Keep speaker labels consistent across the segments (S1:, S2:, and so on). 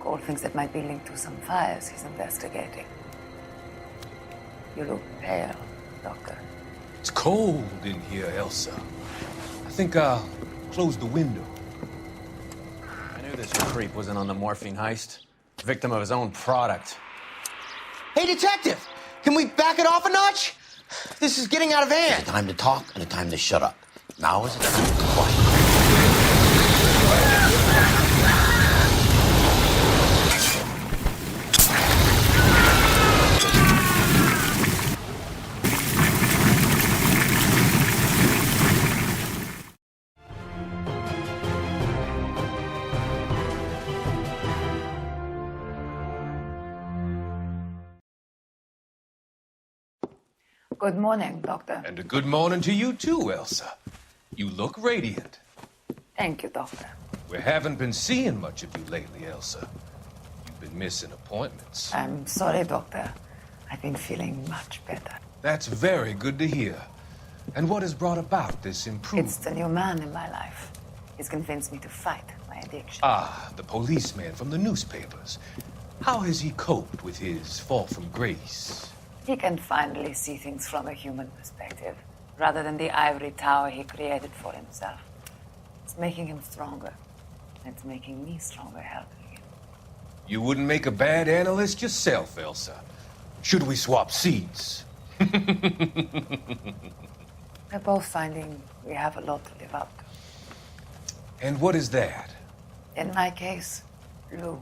S1: Cole thinks it might be linked to some fires he's investigating. You look pale, Doctor.
S2: It's cold in here, Elsa. I think I'll close the window.
S3: I knew this creep wasn't on the morphine heist. Victim of his own product.
S4: Hey, detective! Can we back it off a notch? This is getting out of hand.
S5: There's a time to talk and a time to shut up. Now is the time to be quiet.
S1: Good morning, Doctor.
S2: And a good morning to you too, Elsa. You look radiant.
S1: Thank you, Doctor.
S2: We haven't been seeing much of you lately, Elsa. You've been missing appointments.
S1: I'm sorry, Doctor. I've been feeling much better.
S2: That's very good to hear. And what has brought about this improvement?
S1: It's the new man in my life. He's convinced me to fight my addiction.
S2: Ah, the policeman from the newspapers. How has he coped with his fall from grace?
S1: He can finally see things from a human perspective, rather than the ivory tower he created for himself. It's making him stronger. It's making me stronger helping him.
S2: You wouldn't make a bad analyst yourself, Elsa. Should we swap seats?
S1: We're both finding we have a lot to live up to.
S2: And what is that?
S1: In my case, Lou.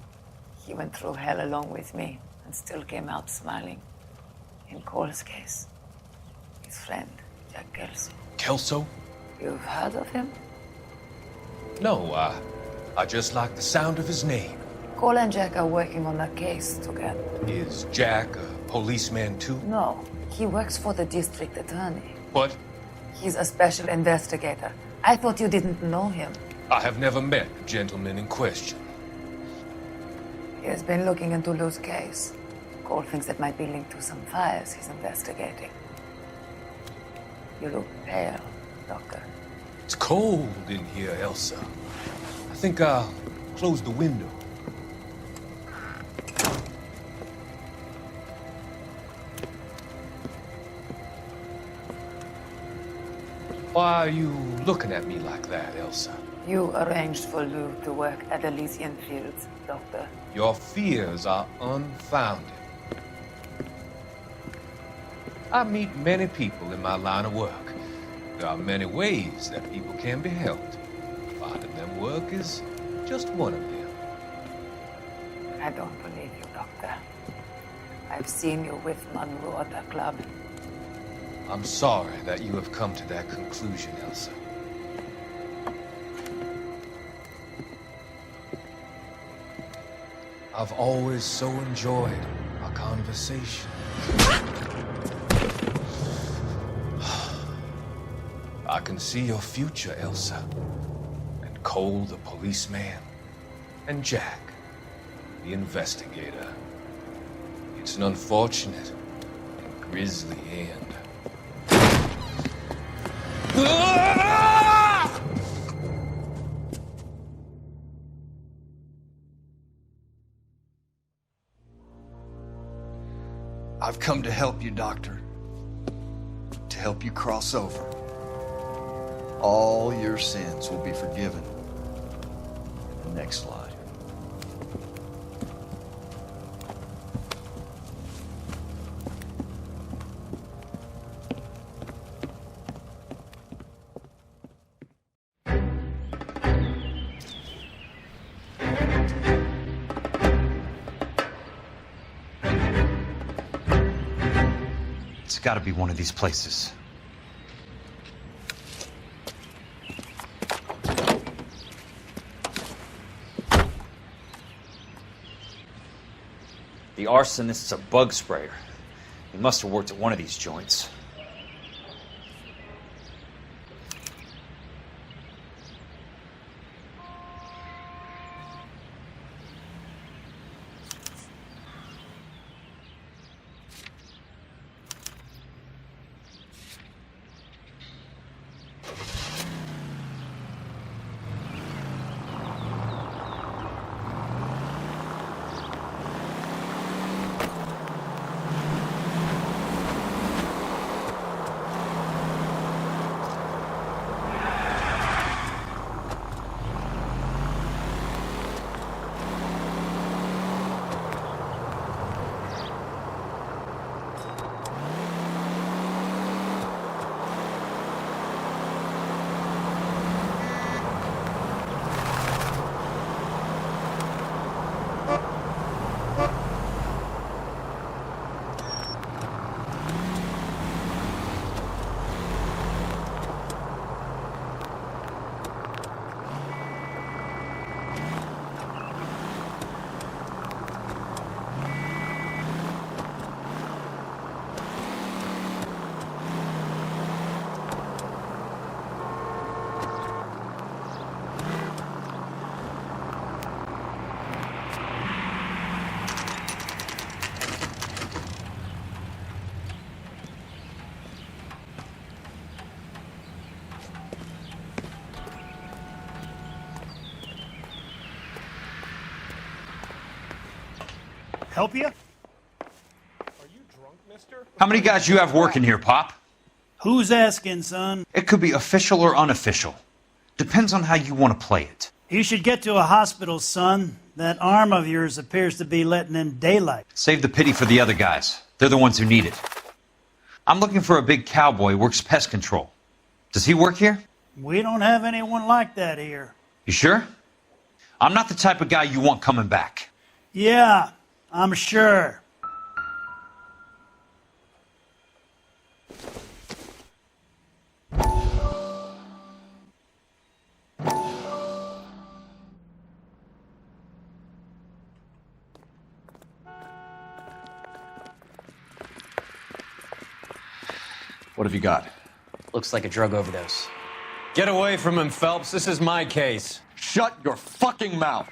S1: He went through hell along with me and still came out smiling. In Cole's case, his friend, Jack Kelso.
S2: Kelso?
S1: You've heard of him?
S2: No, I just like the sound of his name.
S1: Cole and Jack are working on a case together.
S2: Is Jack a policeman too?
S1: No, he works for the district attorney.
S2: What?
S1: He's a special investigator. I thought you didn't know him.
S2: I have never met the gentleman in question.
S1: He has been looking into Lou's case. Cole thinks it might be linked to some fires he's investigating. You look pale, Doctor.
S2: It's cold in here, Elsa. I think I'll close the window. Why are you looking at me like that, Elsa?
S1: You arranged for Lou to work at Elysian Fields, Doctor.
S2: Your fears are unfounded. I meet many people in my line of work. There are many ways that people can be helped. Finding them work is just one of them.
S1: I don't believe you, Doctor. I've seen you with Monroe at the club.
S2: I'm sorry that you have come to that conclusion, Elsa. I've always so enjoyed our conversation. I can see your future, Elsa. And Cole, the policeman. And Jack, the investigator. It's an unfortunate and grisly end.
S6: I've come to help you, Doctor. To help you cross over. All your sins will be forgiven. The next slide.
S3: It's got to be one of these places. The Arsonist's a bug sprayer. He must have worked at one of these joints.
S7: Help you?
S8: How many guys you have working here, Pop?
S7: Who's asking, son?
S8: It could be official or unofficial. Depends on how you want to play it.
S7: You should get to a hospital, son. That arm of yours appears to be letting in daylight.
S8: Save the pity for the other guys. They're the ones who need it. I'm looking for a big cowboy who works pest control. Does he work here?
S7: We don't have anyone like that here.
S8: You sure? I'm not the type of guy you want coming back.
S7: Yeah, I'm sure.
S3: What have you got?
S9: Looks like a drug overdose.
S3: Get away from him, Phelps. This is my case.
S6: Shut your fucking mouth!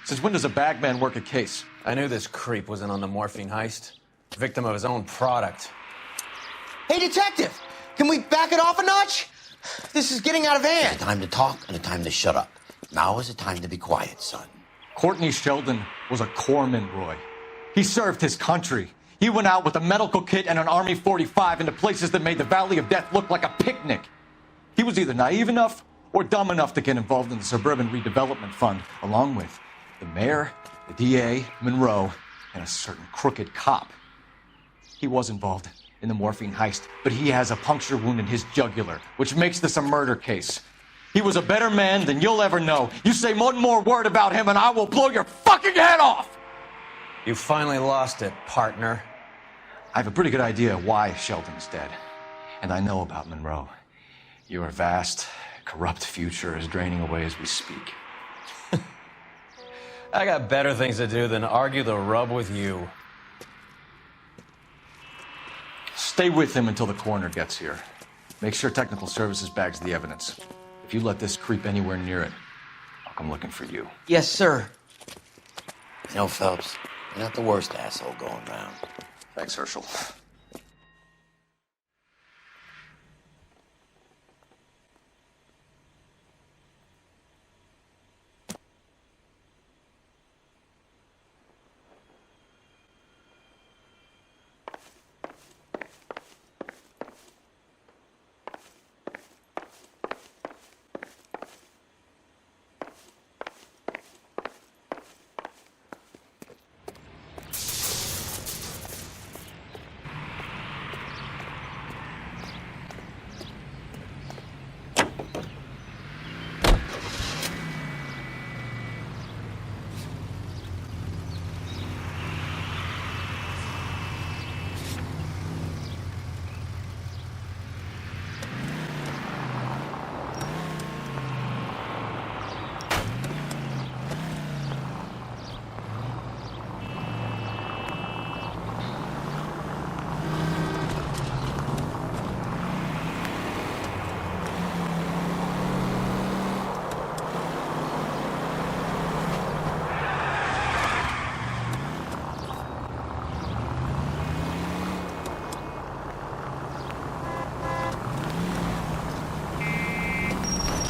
S6: Since when does a bagman work a case?
S3: I knew this creep was in on the morphine heist. Victim of his own product.
S4: Hey, detective! Can we back it off a notch? This is getting out of hand.
S5: A time to talk and a time to shut up. Now is the time to be quiet, son.
S6: Courtney Sheldon was a corpsman, Roy. He served his country. He went out with a medical kit and an Army 45 into places that made the Valley of Death look like a picnic. He was either naive enough or dumb enough to get involved in the Suburban Redevelopment Fund, along with the mayor, the DA, Monroe, and a certain crooked cop. He was involved in the morphine heist, but he has a puncture wound in his jugular, which makes this a murder case. He was a better man than you'll ever know. You say one more word about him and I will blow your fucking head off!
S3: You finally lost it, partner.
S6: I have a pretty good idea why Sheldon's dead. And I know about Monroe. Your vast, corrupt future is draining away as we speak.
S3: I got better things to do than argue the rub with you.
S6: Stay with him until the coroner gets here. Make sure technical services bags the evidence. If you let this creep anywhere near it, I'll come looking for you.
S4: Yes, sir.
S5: You know, Phelps, you're not the worst asshole going round.
S6: Thanks, Herschel.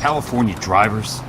S8: California drivers.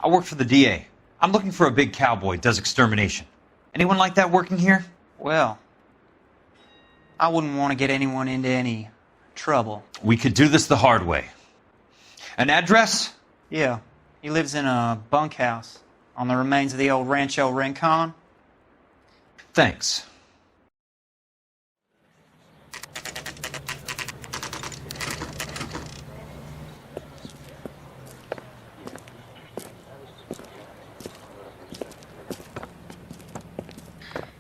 S8: I work for the DA. I'm looking for a big cowboy who does extermination. Anyone like that working here?
S10: Well, I wouldn't want to get anyone into any trouble.
S8: We could do this the hard way. An address?
S10: Yeah, he lives in a bunkhouse on the remains of the old Rancho Rincon.
S8: Thanks.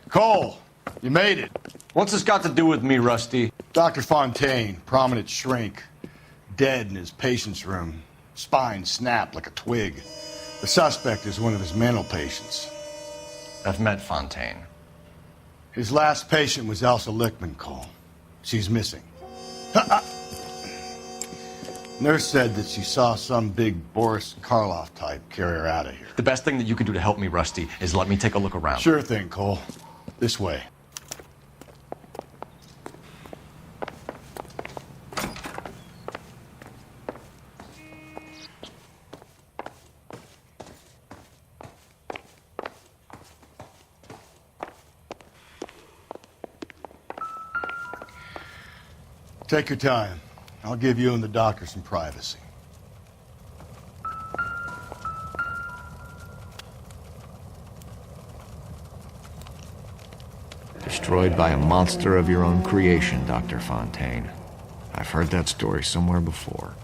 S11: Cole, you made it.
S6: What's this got to do with me, Rusty?
S11: Dr. Fontaine, prominent shrink, dead in his patient's room. Spine snapped like a twig. The suspect is one of his mental patients.
S6: I've met Fontaine.
S11: His last patient was Elsa Lichtmann, Cole. She's missing. Nurse said that she saw some big Boris Karloff type carry her out of here.
S6: The best thing that you can do to help me, Rusty, is let me take a look around.
S11: Sure thing, Cole. This way. Take your time. I'll give you and the doctor some privacy.
S12: Destroyed by a monster of your own creation, Dr. Fontaine. I've heard that story somewhere before.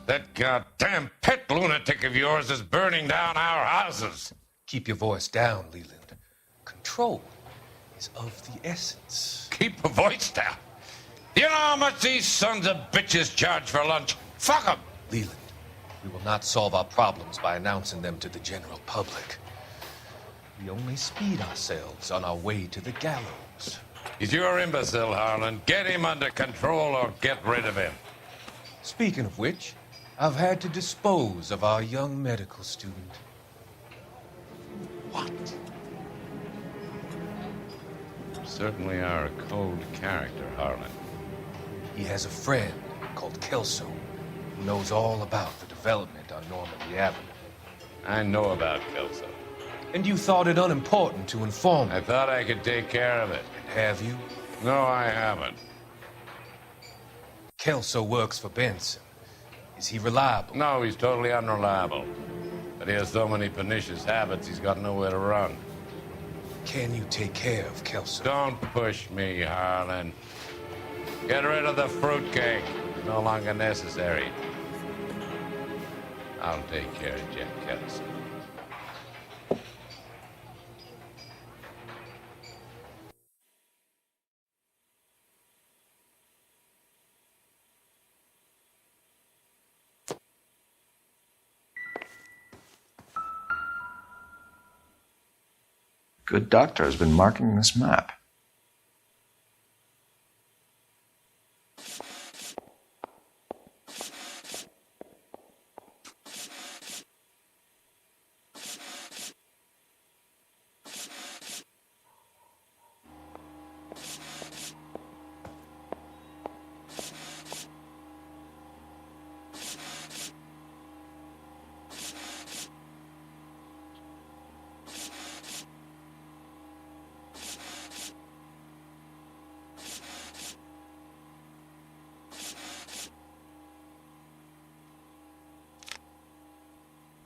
S13: That goddamn pet lunatic of yours is burning down our houses.
S2: Keep your voice down, Leland. Control is of the essence.
S13: Keep your voice down? You know how much these sons of bitches charge for lunch? Fuck them.
S2: Leland, we will not solve our problems by announcing them to the general public. We only speed ourselves on our way to the gallows.
S13: He's your imbecile, Harlan. Get him under control or get rid of him.
S2: Speaking of which, I've had to dispose of our young medical student.
S13: What? You certainly are a cold character, Harlan.
S2: He has a friend called Kelso who knows all about the development on Normandy Avenue.
S13: I know about Kelso.
S2: And you thought it unimportant to inform me.
S13: I thought I could take care of it.
S2: Have you?
S13: No, I haven't.
S2: Kelso works for Benson. Is he reliable?
S13: No, he's totally unreliable. But he has so many pernicious habits, he's got nowhere to run.
S2: Can you take care of Kelso?
S13: Don't push me, Harlan. Get rid of the fruitcake. It's no longer necessary. I'll take care of Jack Kelso.
S12: Good doctor has been marking this map.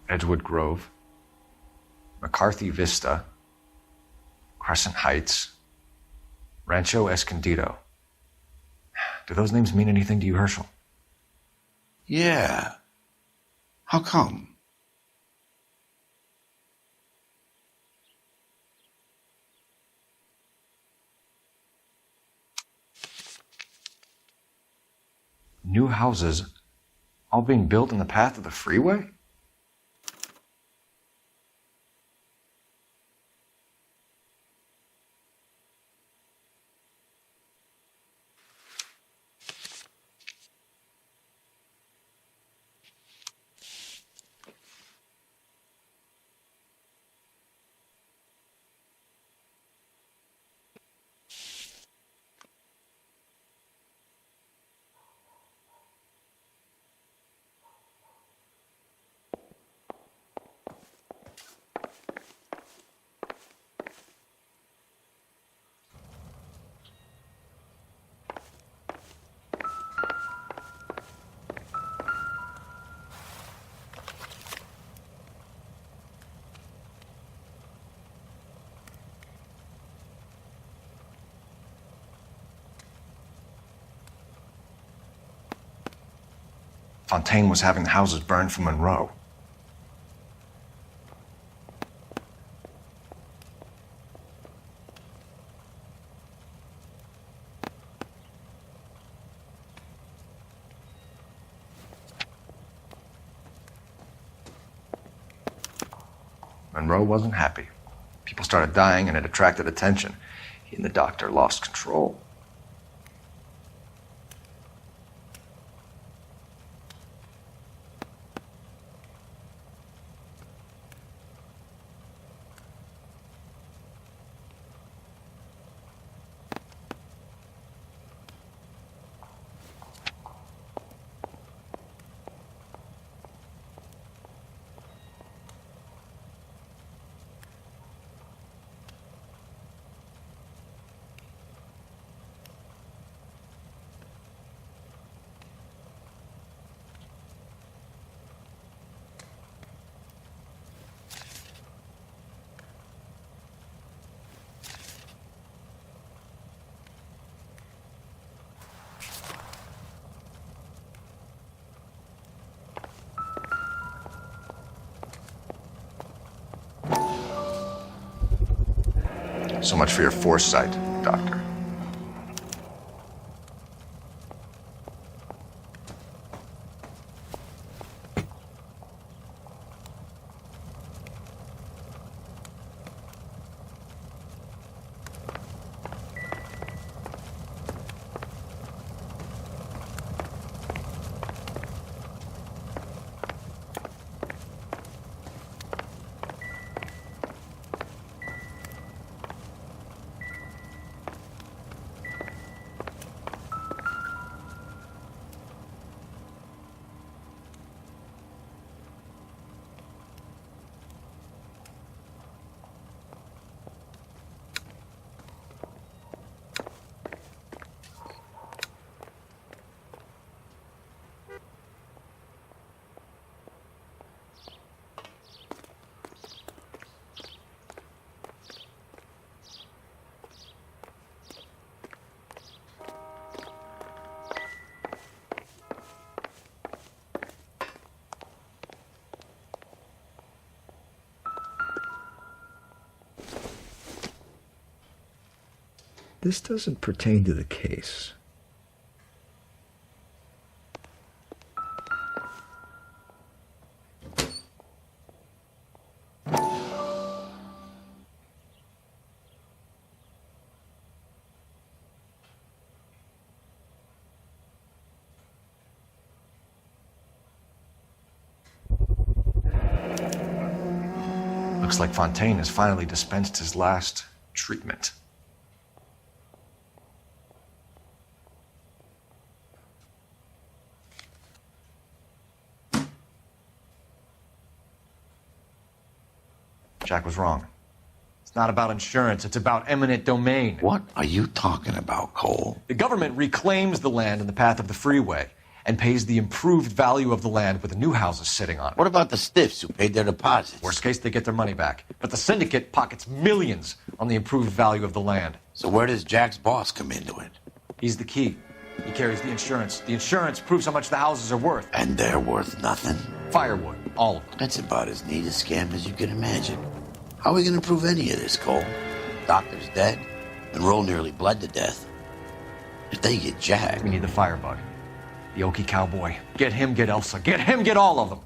S12: Edgewood Grove, McCarthy Vista, Crescent Heights, Rancho Escondido. Do those names mean anything to you, Herschel?
S5: Yeah.
S11: How come?
S12: New houses all being built in the path of the freeway? Fontaine was having the houses burned for Monroe. Monroe wasn't happy. People started dying and it attracted attention. He and the doctor lost control. So much for your foresight, Doctor. This doesn't pertain to the case. Looks like Fontaine has finally dispensed his last treatment. Jack was wrong. It's not about insurance, it's about eminent domain.
S5: What are you talking about, Cole?
S12: The government reclaims the land in the path of the freeway and pays the improved value of the land with the new houses sitting on it.
S5: What about the stiffs who paid their deposits?
S12: Worst case, they get their money back. But the syndicate pockets millions on the improved value of the land.
S5: So where does Jack's boss come into it?
S12: He's the key. He carries the insurance. The insurance proves how much the houses are worth.
S5: And they're worth nothing?
S12: Firewood.
S6: All of them.
S5: That's about as neat a scam as you can imagine. How are we going to prove any of this, Cole? Doctor's dead. Monroe nearly bled to death. If they get Jack...
S6: We need the firebug. The Okie cowboy. Get him, get Elsa. Get him, get all of them.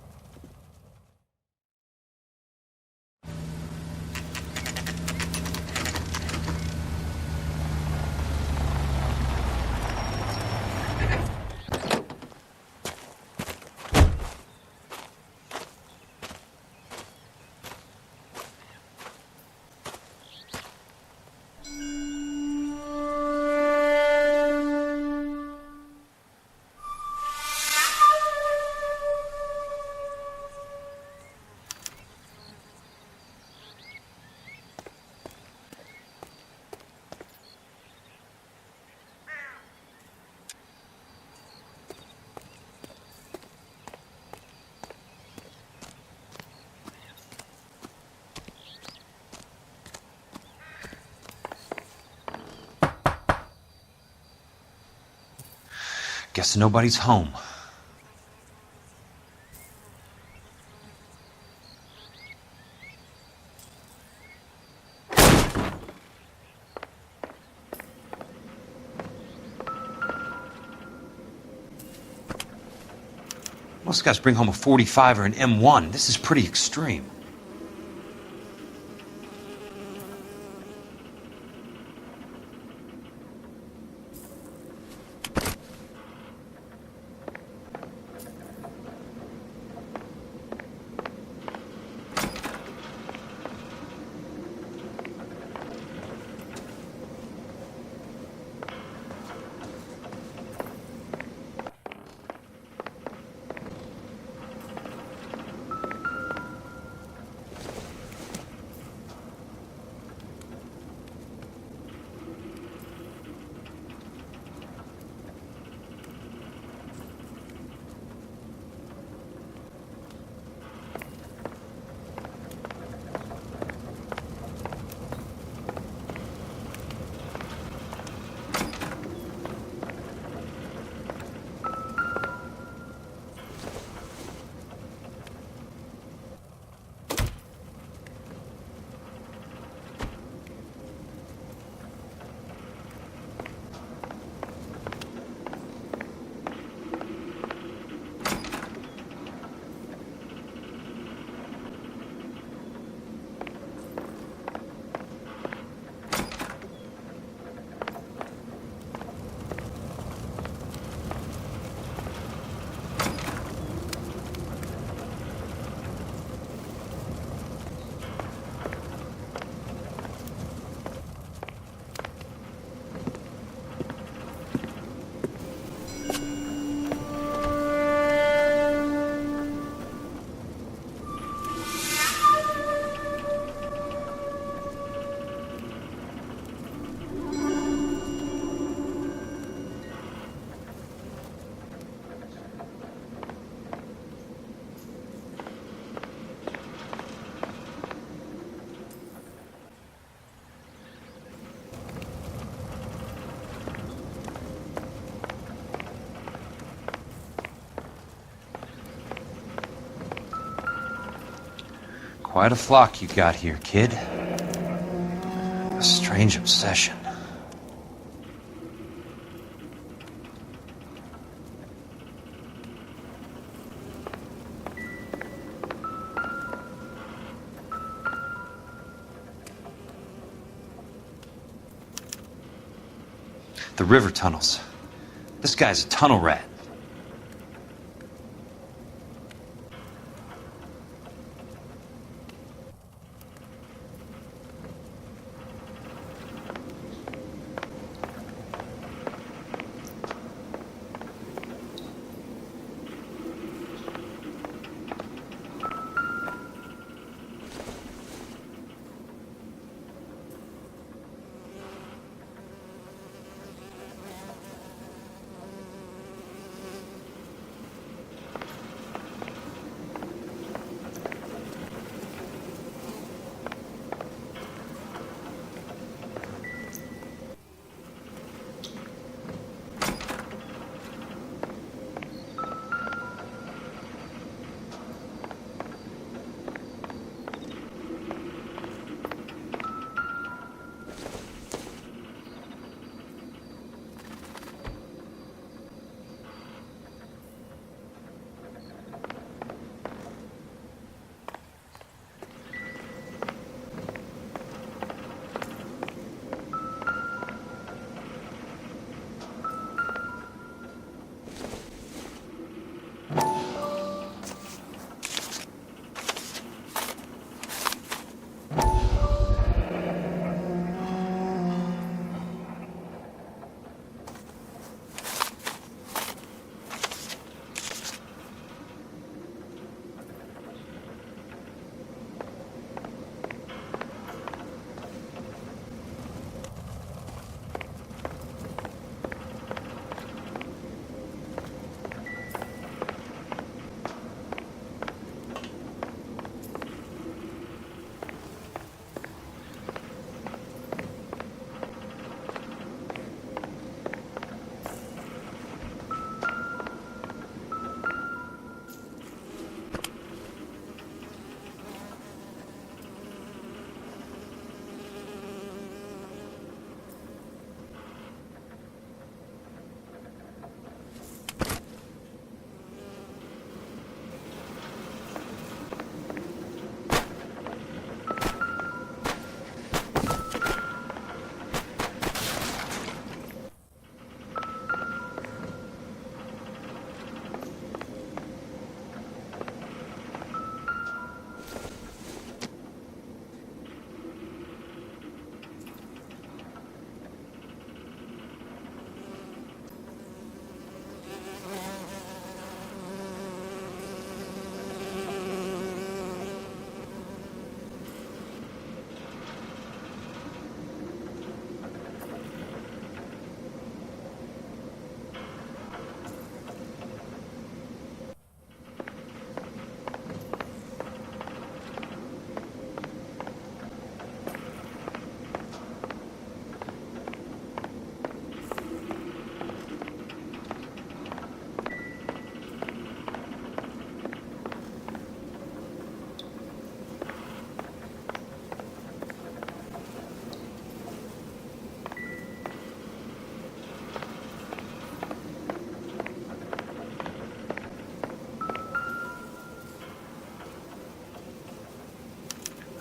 S8: Guess nobody's home. Most guys bring home a 45 or an M1. This is pretty extreme. Quite a flock you got here, kid. A strange obsession. The river tunnels. This guy's a tunnel rat.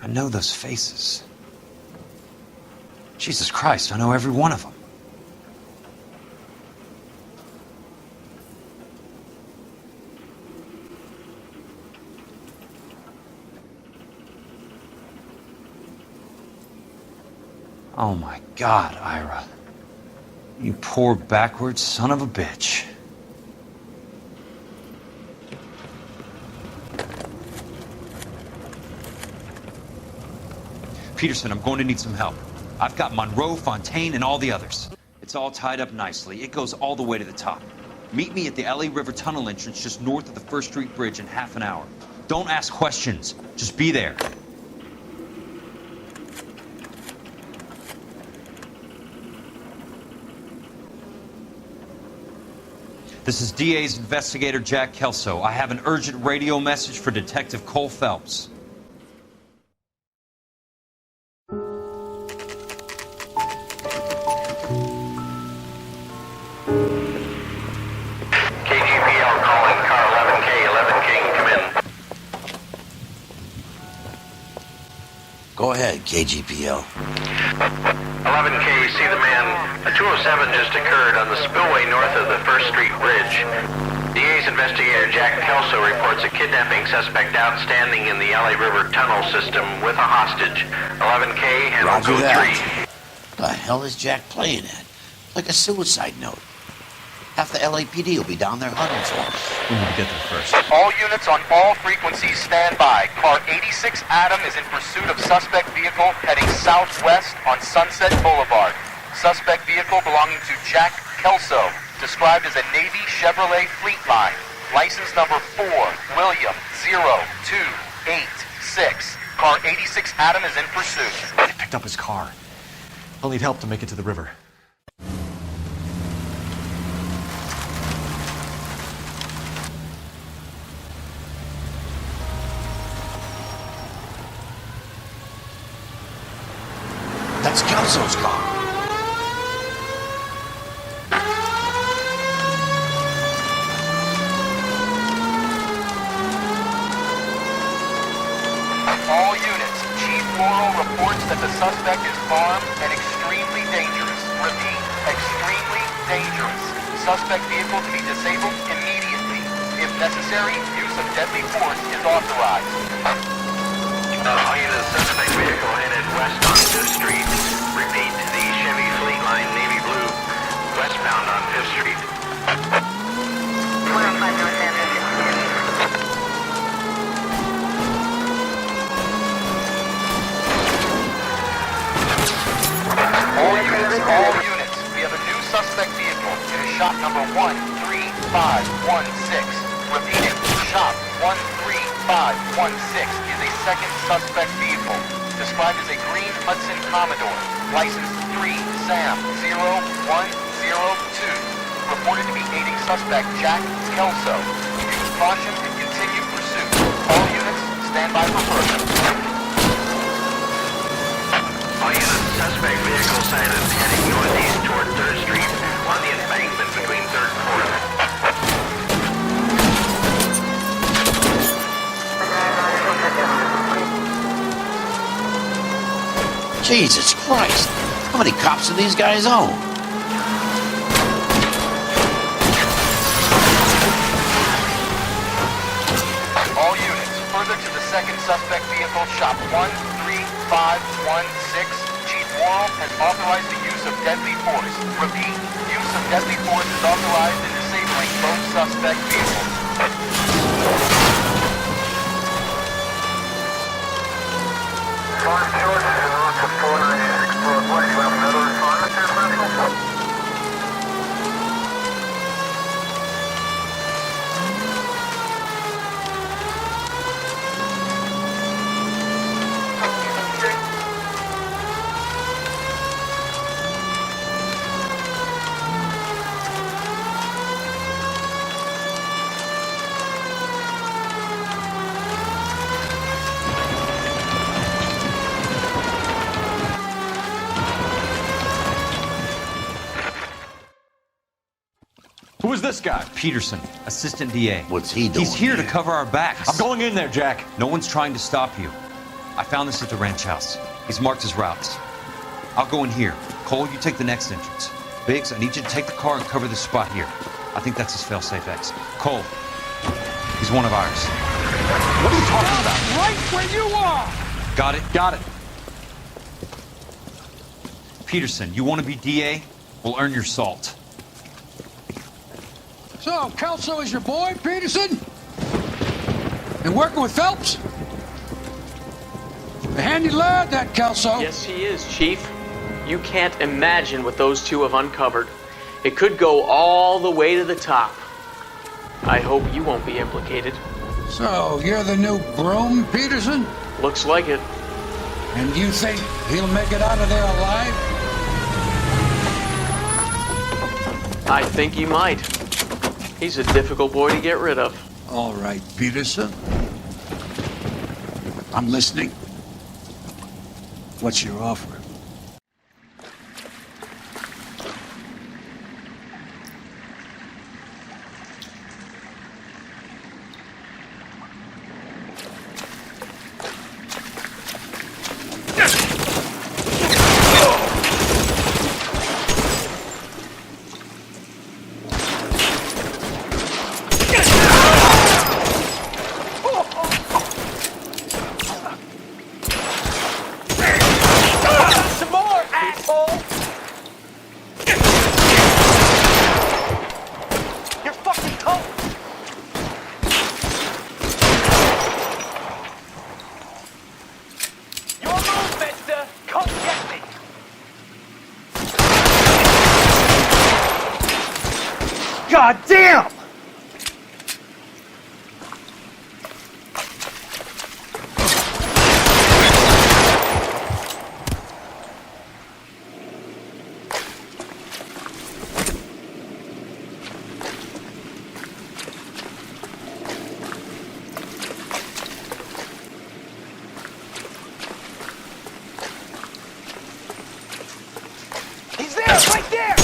S8: I know those faces. Jesus Christ, I know every one of them. Oh my God, Ira. You poor backwards son of a bitch. Peterson, I'm going to need some help. I've got Monroe, Fontaine, and all the others. It's all tied up nicely. It goes all the way to the top. Meet me at the LA River Tunnel entrance just north of the First Street Bridge in half an hour. Don't ask questions. Just be there. This is DA's investigator Jack Kelso. I have an urgent radio message for Detective Cole Phelps.
S5: Go ahead, KGPL.
S14: 11K, see the man. A 207 just occurred on the spillway north of the First Street Bridge. DA's investigator Jack Kelso reports a kidnapping suspect outstanding in the LA River tunnel system with a hostage. 11K, handle
S5: Roger
S14: code
S5: that. The hell is Jack playing at? Like a suicide note. Half the LAPD will be down there hunting for him.
S3: We need to get there first.
S15: All units on all frequencies stand by. Car 86 Adam is in pursuit of suspect vehicle heading southwest on Sunset Boulevard. Suspect vehicle belonging to Jack Kelso, described as a Navy Chevrolet Fleetline. License number 4, William 0286. Car 86 Adam is in pursuit.
S6: They picked up his car. I'll need help to make it to the river.
S5: That's Kelso's car.
S15: All units, Chief Laurel reports that the suspect is armed and extremely dangerous. Repeat, extremely dangerous. Suspect vehicle to be disabled immediately. If necessary, use of deadly force is authorized.
S14: All units, suspect vehicle headed west on 5th Street. Repeat, the Chevy Fleetline Navy Blue, westbound on 5th Street.
S15: All units, we have a new suspect vehicle. It is shop number 13516. Repeating, shop 13516 is a second suspect vehicle, described as a green Hudson Commodore, license 3 Sam 0102, reported to be aiding suspect Jack Kelso. Use caution and continue pursuit. All units, stand by for further.
S14: All units, suspect vehicle sighted heading northeast toward 3rd Street on the embankment between 3rd and 4th.
S5: Jesus Christ. How many cops do these guys own?
S15: All units, further to the second suspect vehicle, shop 13516. Chief Laurel has authorized the use of deadly force. Repeat, use of deadly force is authorized in disabling both suspect vehicles.
S6: Who is this guy?
S8: Peterson, assistant DA.
S5: What's he doing?
S8: He's here to cover our backs.
S6: I'm going in there, Jack.
S8: No one's trying to stop you. I found this at the ranch house. He's marked his routes. I'll go in here. Cole, you take the next entrance. Biggs, I need you to take the car and cover this spot here. I think that's his fail-safe exit. Cole, he's one of ours.
S6: What are you talking about?
S15: Right where you are!
S8: Got it?
S6: Got it.
S8: Peterson, you want to be DA? We'll earn your salt.
S16: So, Kelso is your boy, Peterson? And working with Phelps? A handy lad, that Kelso.
S17: Yes, he is, Chief. You can't imagine what those two have uncovered. It could go all the way to the top. I hope you won't be implicated.
S16: So, you're the new broom, Peterson?
S17: Looks like it.
S16: And you think he'll make it out of there alive?
S17: I think he might. He's a difficult boy to get rid of.
S16: All right, Peterson. I'm listening. What's your offer?
S6: God damn!
S15: He's there, right there!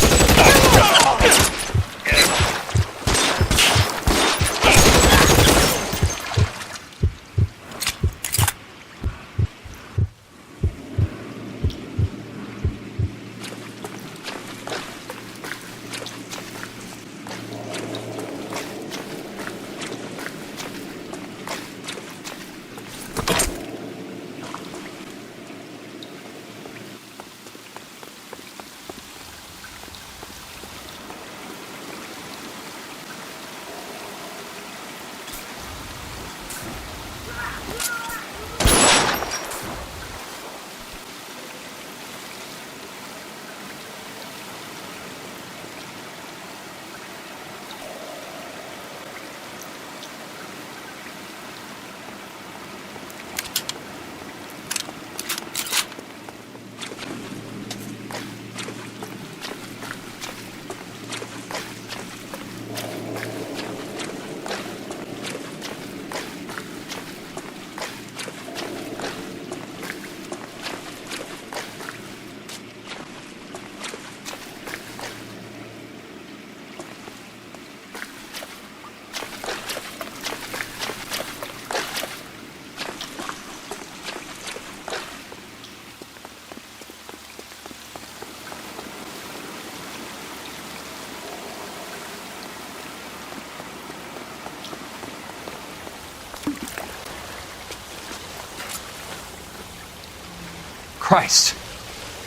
S8: Christ.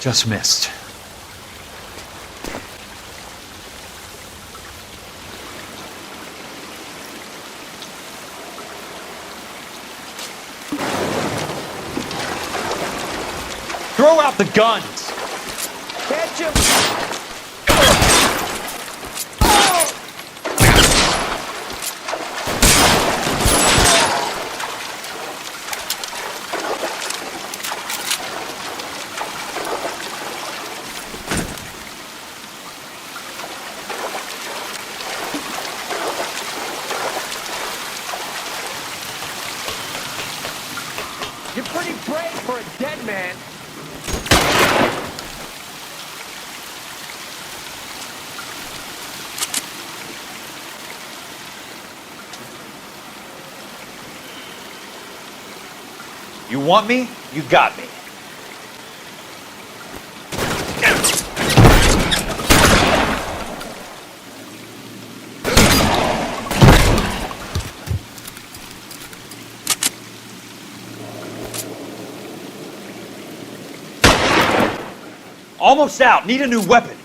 S8: Just missed.
S6: Throw out the guns!
S15: Catch him! You're pretty brave for a dead man.
S6: You want me? You got me. Almost out. Need a new weapon.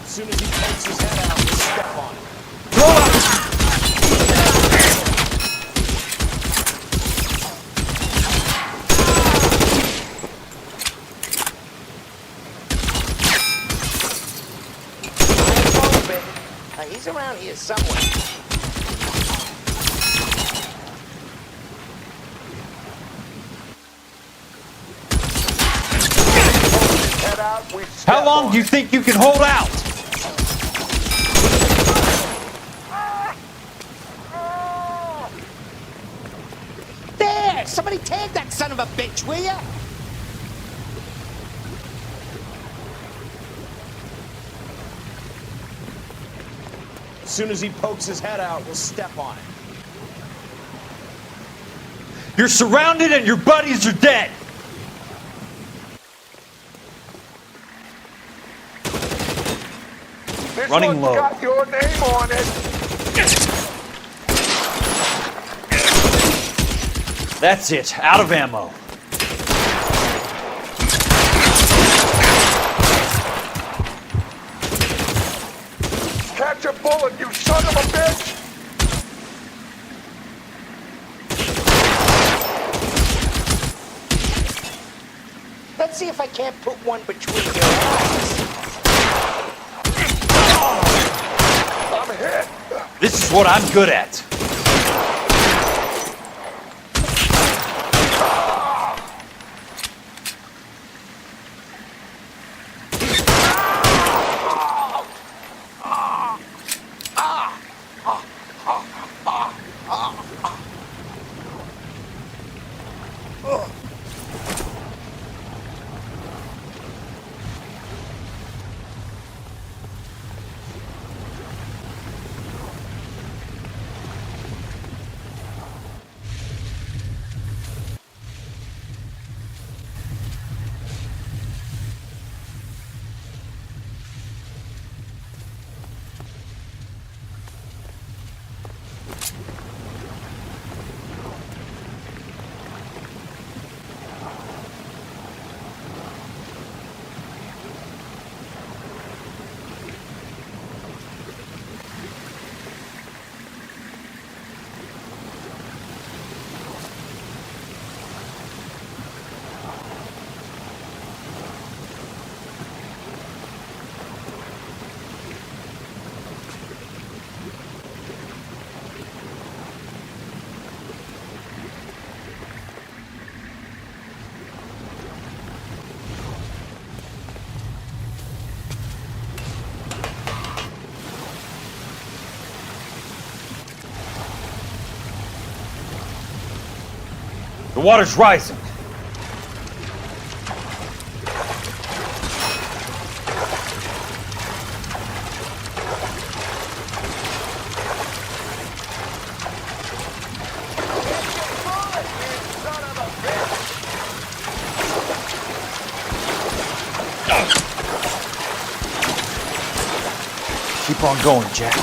S18: As soon as he takes his head out, we'll step on it.
S19: He's around here somewhere.
S6: How long do you think you can hold out?
S19: There! Somebody tag that son of a bitch, will ya?
S18: As soon as he pokes his head out, we'll step on it.
S6: You're surrounded and your buddies are dead.
S18: This
S6: Running low.
S18: got your name on it.
S6: That's it. Out of ammo.
S18: Catch a bullet, you son of a bitch!
S19: Let's see if I can't put one between your eyes.
S18: I'm hit.
S6: This is what I'm good at. The water's rising. Keep on going, Jack.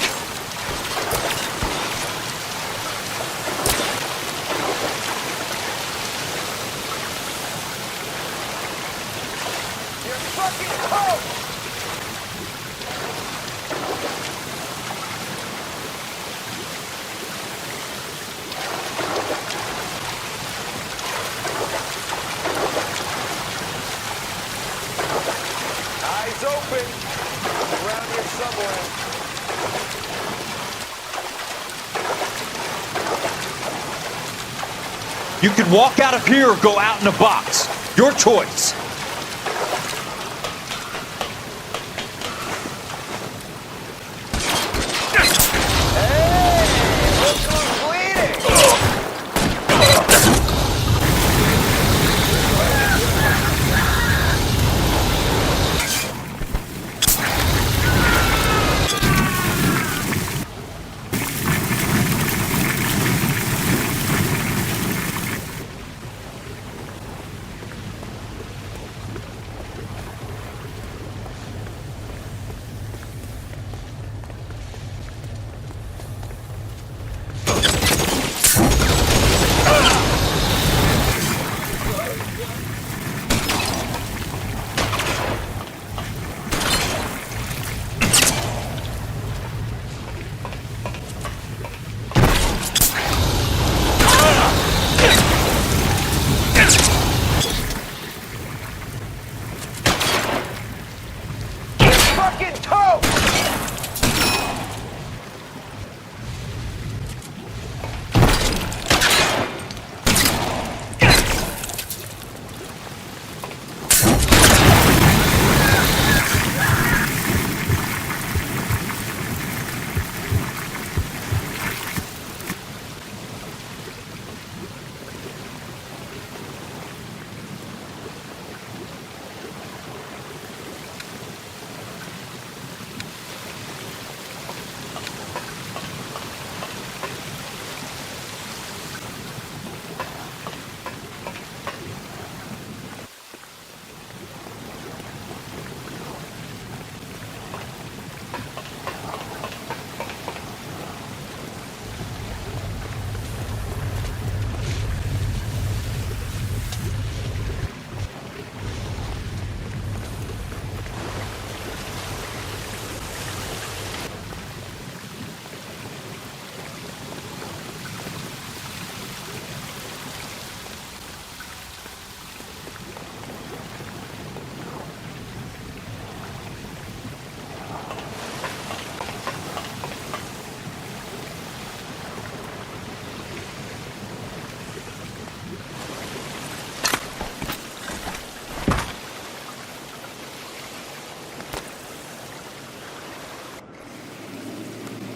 S8: You could walk out of here or go out in a box. Your choice.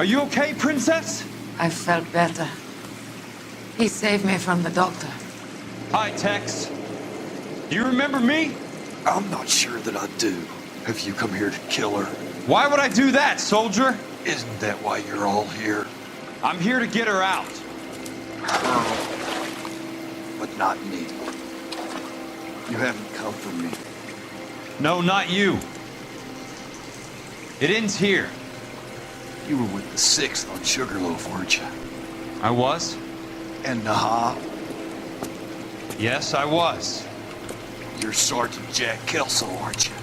S8: Are you okay, Princess?
S1: I felt better. He saved me from the doctor.
S8: Hi, Tex. Do you remember me?
S20: I'm not sure that I do. Have you come here to kill her?
S8: Why would I do that, soldier?
S20: Isn't that why you're all here?
S8: I'm here to get her out.
S20: But not me. You haven't come for me.
S8: No, not you. It ends here.
S20: You were with the 6th on Sugarloaf, weren't you?
S8: I was?
S20: And Naha?
S8: Yes, I was.
S20: You're Sergeant Jack Kelso, aren't you?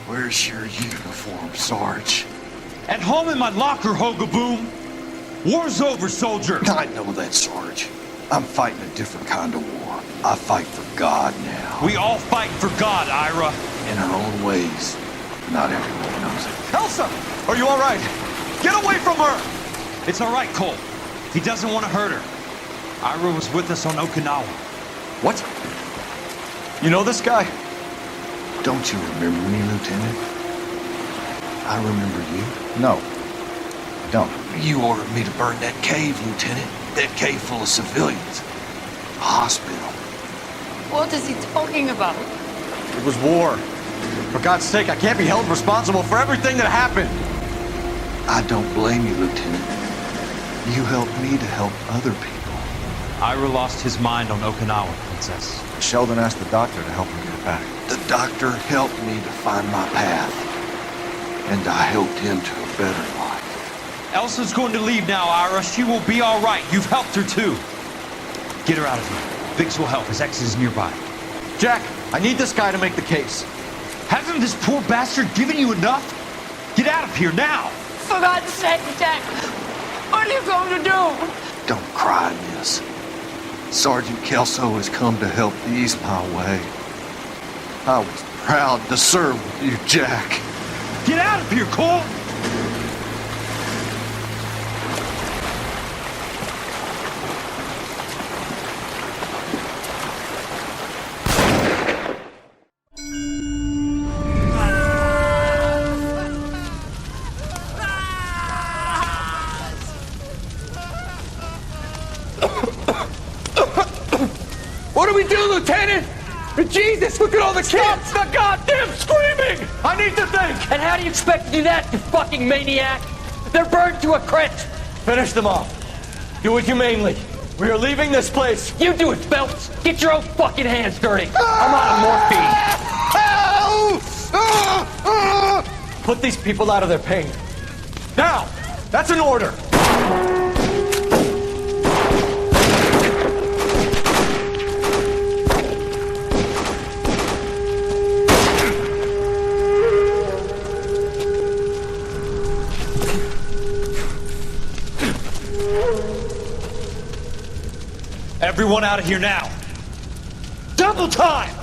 S20: Where's your uniform, Sarge?
S8: At home in my locker, Hogaboom. War's over, soldier.
S20: I know that, Sarge. I'm fighting a different kind of war. I fight for God now.
S8: We all fight for God, Ira.
S20: In our own ways. Not everyone knows it.
S8: Elsa! Are you all right? Get away from her! It's all right, Cole. He doesn't want to hurt her. Ira was with us on Okinawa.
S20: What?
S6: You know this guy?
S20: Don't you remember me, Lieutenant? I remember you.
S6: No. I don't.
S20: You ordered me to burn that cave, Lieutenant. That cave full of civilians. A hospital.
S1: What is he talking about?
S6: It was war. For God's sake, I can't be held responsible for everything that happened.
S20: I don't blame you, Lieutenant. You helped me to help other people.
S8: Ira lost his mind on Okinawa, Princess.
S6: Sheldon asked the doctor to help him get back.
S20: The doctor helped me to find my path. And I helped him to a better life.
S8: Elsa's going to leave now, Ira. She will be all right. You've helped her, too. Get her out of here. Biggs will help. His ex is nearby.
S6: Jack, I need this guy to make the case.
S8: Hasn't this poor bastard given you enough? Get out of here now!
S1: For God's sake, Jack! What are you going to do?
S20: Don't cry, miss. Sergeant Kelso has come to help ease my way. I was proud to serve with you, Jack.
S8: Get out of here, Cole!
S6: What do we do, Lieutenant? Jesus, look at all the kids! Stop the goddamn screaming! I need to think!
S9: And how do you expect to do that, you fucking maniac? They're burned to a crisp!
S6: Finish them off. Do it humanely. We are leaving this place.
S9: You do it, Phelps! Get your own fucking hands dirty! I'm on morphine!
S6: Put these people out of their pain. Now! That's an order! Everyone out of here now. Double time!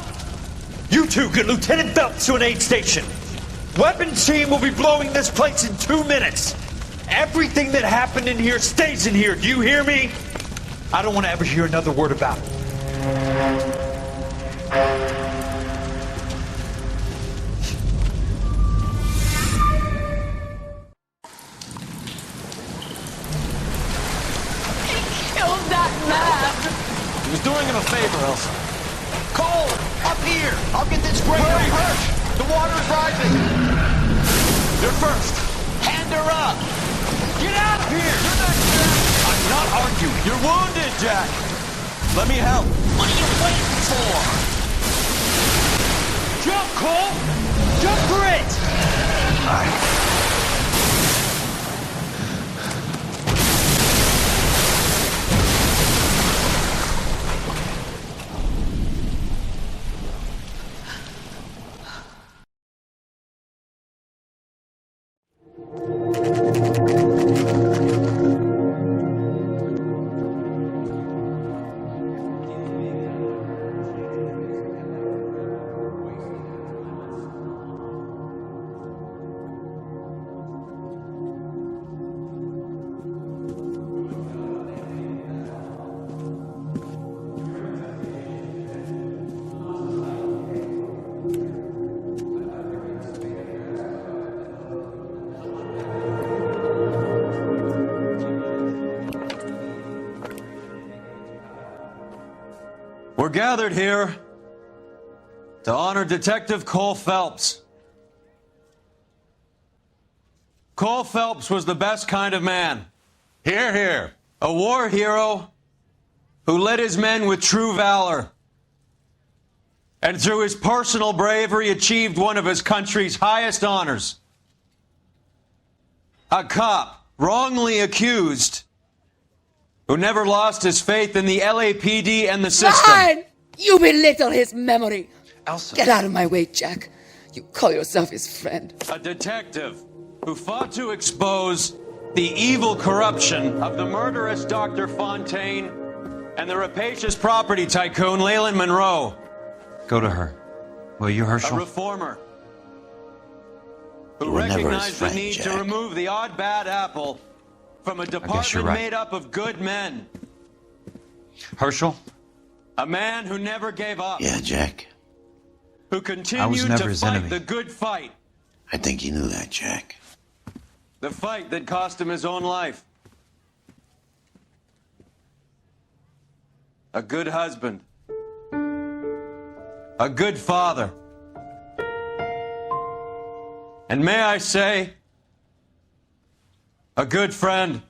S6: You two get Lieutenant Phelps to an aid station. Weapons team will be blowing this place in 2 minutes. Everything that happened in here stays in here. Do you hear me? I don't want to ever hear another word about it.
S3: He was doing him a favor, Elsa.
S4: Cole, up here. I'll get this grader hurt. The water is rising.
S6: You're first.
S4: Hand her up.
S6: Get out of here. You're not Jack. I'm not arguing. You're wounded, Jack. Let me help.
S4: What are you waiting for?
S6: Jump, Cole. Jump for it.
S3: We're gathered here to honor Detective Cole Phelps. Cole Phelps was the best kind of man. Hear, hear. A war hero who led his men with true valor. And through his personal bravery achieved one of his country's highest honors. A cop wrongly accused who never lost his faith in the LAPD and the system.
S21: Fine! You belittle his memory.
S3: Elsa.
S21: Get out of my way, Jack. You call yourself his friend.
S3: A detective who fought to expose the evil corruption of the murderous Dr. Fontaine and the rapacious property tycoon Leland Monroe.
S8: Go to her. Will you, Herschel?
S3: A reformer who
S5: You were never his
S3: recognized
S5: friend,
S3: the need
S5: Jack.
S3: to remove the odd bad apple from a
S8: guess you're
S3: department
S8: right.
S3: made up of good men.
S8: Herschel?
S3: A man who never gave up.
S5: Yeah, Jack.
S3: Who
S8: I was
S3: continued
S8: never
S3: to
S8: his
S3: fight
S8: enemy.
S3: the good fight.
S5: I think you knew that, Jack.
S3: The fight that cost him his own life. A good husband. A good father. And may I say, a good friend.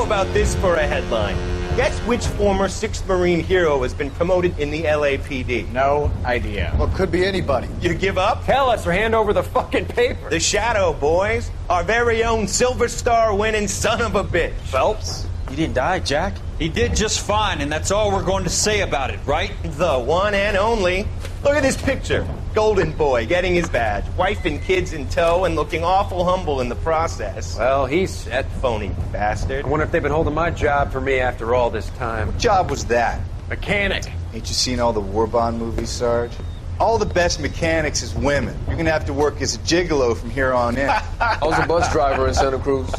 S18: How about this for a headline? Guess which former 6th Marine hero has been promoted in the LAPD?
S7: No idea.
S11: Well, could be anybody.
S18: You give up?
S7: Tell us or hand over the fucking paper.
S18: The Shadow, boys. Our very own Silver Star winning son of a bitch.
S7: Phelps? He didn't die, Jack.
S8: He did just fine, and that's all we're going to say about it, right?
S18: The one and only. Look at this picture. Golden boy getting his badge, wife and kids in tow, and looking awful humble in the process.
S7: Well, he's
S18: That phony bastard.
S7: I wonder if they've been holding my job for me after all this time.
S22: What job was that?
S7: Mechanic.
S22: Ain't you seen all the war bond movies, Sarge? All the best mechanics is women. You're gonna have to work as a gigolo from here on in.
S23: I was a bus driver in Santa Cruz.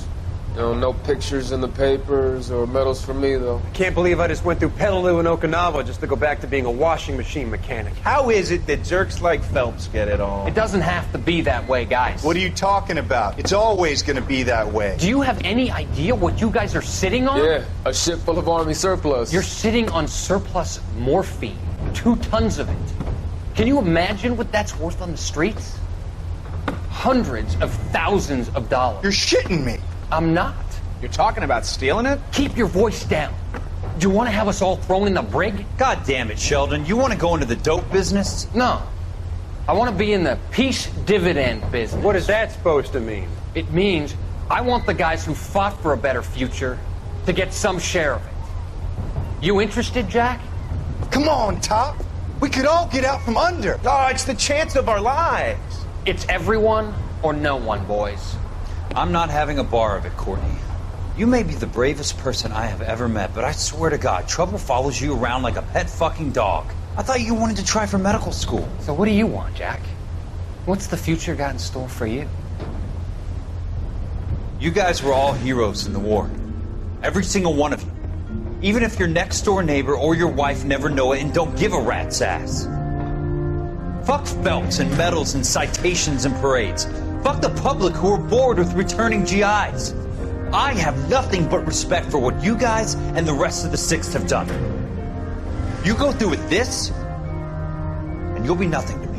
S23: No pictures in the papers or medals for me, though.
S7: I can't believe I just went through Petaloo and Okinawa just to go back to being a washing machine mechanic.
S18: How is it that jerks like Phelps get it all?
S7: It doesn't have to be that way, guys.
S22: What are you talking about? It's always gonna be that way.
S9: Do you have any idea what you guys are sitting on?
S23: Yeah, a ship full of Army surplus.
S9: You're sitting on surplus morphine. 2 tons of it. Can you imagine what that's worth on the streets? Hundreds of thousands of dollars.
S22: You're shitting me.
S9: I'm not.
S7: You're talking about stealing it?
S9: Keep your voice down. Do you want to have us all thrown in the brig?
S8: God damn it, Sheldon. You want to go into the dope business?
S9: No. I want to be in the peace dividend business.
S7: What is that supposed to mean?
S9: It means I want the guys who fought for a better future to get some share of it. You interested, Jack?
S22: Come on, Top. We could all get out from under.
S18: Oh, it's the chance of our lives.
S9: It's everyone or no one, boys.
S8: I'm not having a bar of it, Courtney. You may be the bravest person I have ever met, but I swear to God, trouble follows you around like a pet fucking dog. I thought you wanted to try for medical school.
S9: So what do you want, Jack? What's the future got in store for you?
S8: You guys were all heroes in the war. Every single one of you. Even if your next door neighbor or your wife never know it and don't give a rat's ass. Fuck Phelps and medals and citations and parades. Fuck the public who are bored with returning GIs. I have nothing but respect for what you guys and the rest of the 6th have done. You go through with this, and you'll be nothing to me.